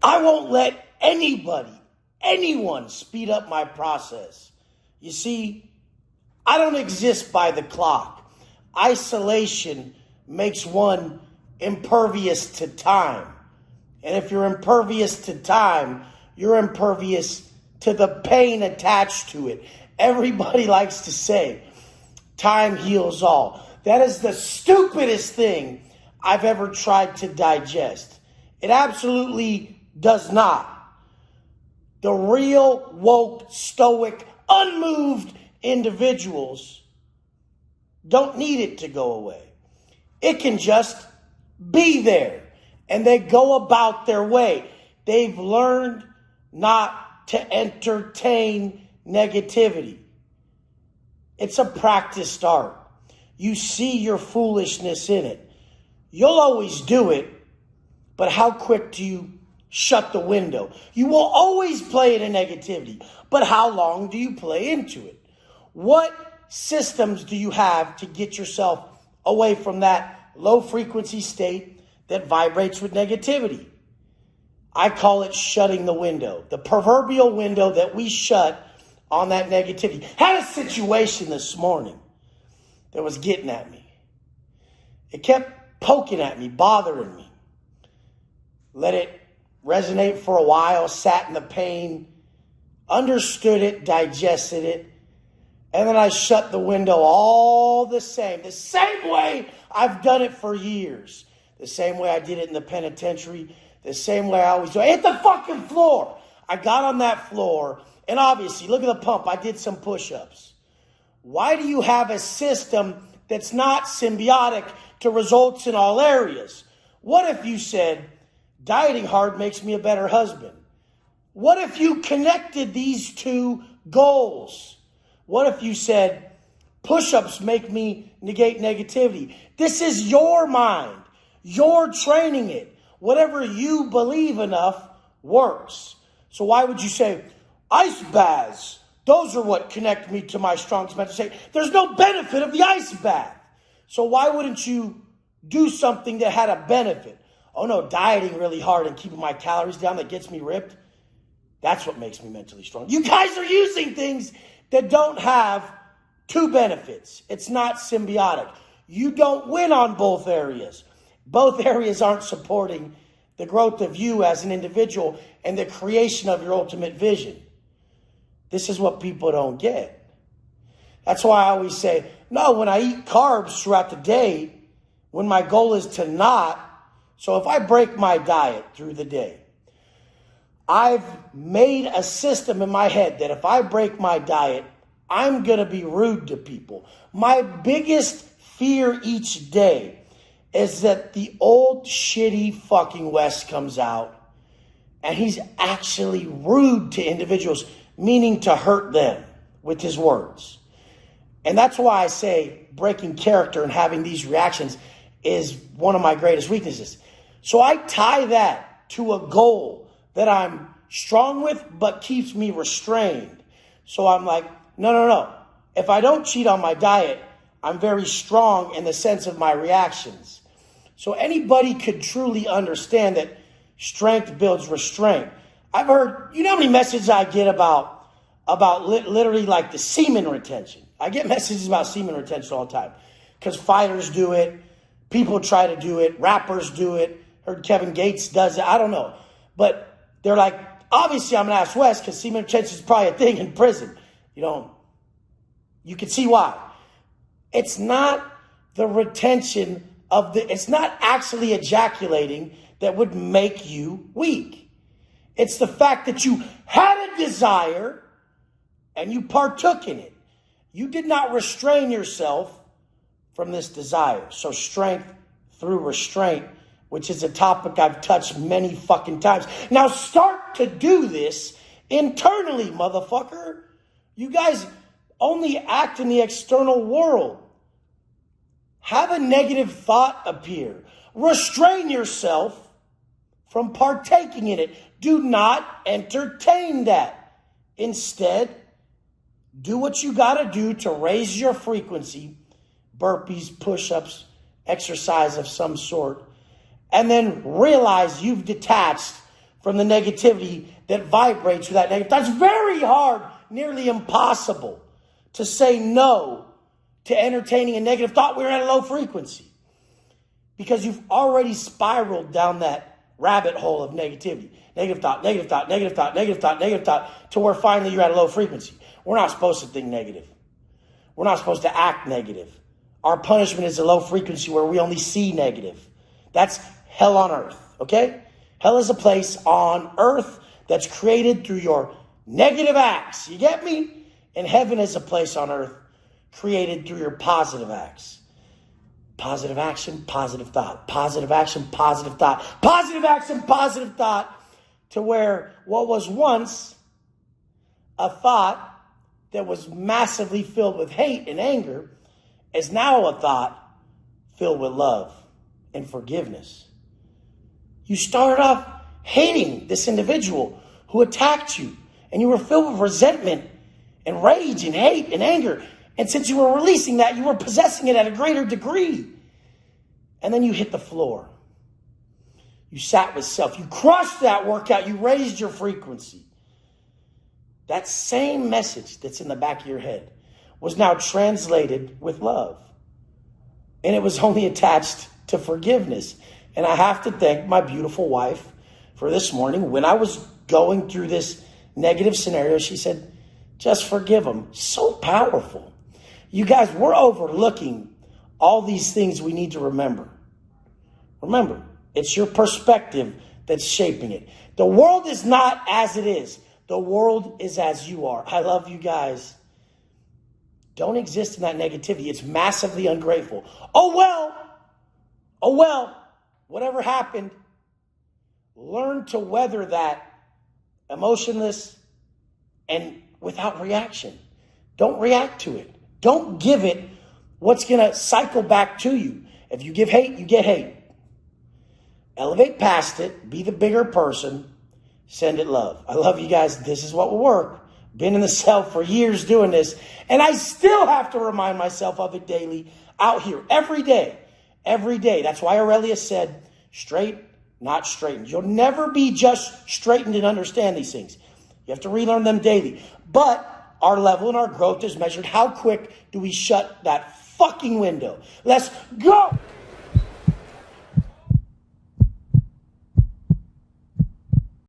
I won't let anyone speed up my process. You see, I don't exist by the clock. Isolation makes one impervious to time. And if you're impervious to time, you're impervious to the pain attached to it. Everybody likes to say, time heals all. That is the stupidest thing I've ever tried to digest. It absolutely does not. The real, woke, stoic, unmoved individuals don't need it to go away. It can just be there. And they go about their way. They've learned not to entertain negativity. It's a practiced art. You see your foolishness in it. You'll always do it, but how quick do you shut the window? You will always play into negativity, but how long do you play into it? What systems do you have to get yourself away from that low frequency state that vibrates with negativity? I call it shutting the window. The proverbial window that we shut on that negativity. Had a situation this morning that was getting at me. It kept poking at me, bothering me. Let it resonate for a while, sat in the pain, understood it, digested it, and then I shut the window all the same way I've done it for years. The same way I did it in the penitentiary. The same way I always do. I hit the fucking floor. I got on that floor. And obviously, look at the pump. I did some push-ups. Why do you have a system that's not symbiotic to results in all areas? What if you said, dieting hard makes me a better husband? What if you connected these two goals? What if you said, push-ups make me negate negativity? This is your mind. You're training it. Whatever you believe enough works. So why would you say, ice baths, those are what connect me to my strongest mental state? There's no benefit of the ice bath. So why wouldn't you do something that had a benefit? Oh no, dieting really hard and keeping my calories down that gets me ripped. That's what makes me mentally strong. You guys are using things that don't have two benefits. It's not symbiotic. You don't win on both areas. Both areas aren't supporting the growth of you as an individual and the creation of your ultimate vision. This is what people don't get. That's why I always say, no, when I eat carbs throughout the day, when my goal is to not, so if I break my diet through the day, I've made a system in my head that if I break my diet, I'm going to be rude to people. My biggest fear each day is that the old shitty fucking West comes out and he's actually rude to individuals, meaning to hurt them with his words. And that's why I say breaking character and having these reactions is one of my greatest weaknesses. So I tie that to a goal that I'm strong with but keeps me restrained. So I'm like, no. If I don't cheat on my diet, I'm very strong in the sense of my reactions. So anybody could truly understand that strength builds restraint. I've heard, you know how many messages I get about literally like the semen retention? I get messages about semen retention all the time because fighters do it. People try to do it. Rappers do it. Heard Kevin Gates does it. I don't know. But they're like, obviously I'm going to ask Wes because semen retention is probably a thing in prison. You can see why. It's not the retention it's not actually ejaculating that would make you weak. It's the fact that you had a desire and you partook in it. You did not restrain yourself from this desire. So strength through restraint, which is a topic I've touched many fucking times. Now start to do this internally, motherfucker. You guys only act in the external world. Have a negative thought appear. Restrain yourself from partaking in it. Do not entertain that. Instead, do what you got to do to raise your frequency. Burpees, push-ups, exercise of some sort. And then realize you've detached from the negativity that vibrates with that negative. That's very hard, nearly impossible to say no to entertaining a negative thought. We're at a low frequency because you've already spiraled down that rabbit hole of negativity. Negative thought, negative thought, negative thought, negative thought, negative thought, to where finally you're at a low frequency. We're not supposed to think negative. We're not supposed to act negative. Our punishment is a low frequency where we only see negative. That's hell on earth, okay? Hell is a place on earth that's created through your negative acts. You get me? And heaven is a place on earth created through your positive acts. Positive action, positive thought. Positive action, positive thought. Positive action, positive thought. To where what was once a thought that was massively filled with hate and anger is now a thought filled with love and forgiveness. You started off hating this individual who attacked you, and you were filled with resentment and rage and hate and anger. And since you were releasing that, you were possessing it at a greater degree. And then you hit the floor. You sat with self. You crushed that workout. You raised your frequency. That same message that's in the back of your head was now translated with love. And it was only attached to forgiveness. And I have to thank my beautiful wife for this morning. When I was going through this negative scenario, she said, just forgive them. So powerful. You guys, we're overlooking all these things we need to remember. Remember, it's your perspective that's shaping it. The world is not as it is. The world is as you are. I love you guys. Don't exist in that negativity. It's massively ungrateful. Oh, well, whatever happened, learn to weather that emotionless and without reaction. Don't react to it. Don't give it what's going to cycle back to you. If you give hate, you get hate. Elevate past it. Be the bigger person. Send it love. I love you guys. This is what will work. Been in the cell for years doing this. And I still have to remind myself of it daily out here. Every day. Every day. That's why Aurelia said, straight, not straightened. You'll never be just straightened and understand these things. You have to relearn them daily. But our level and our growth is measured. How quick do we shut that fucking window? Let's go.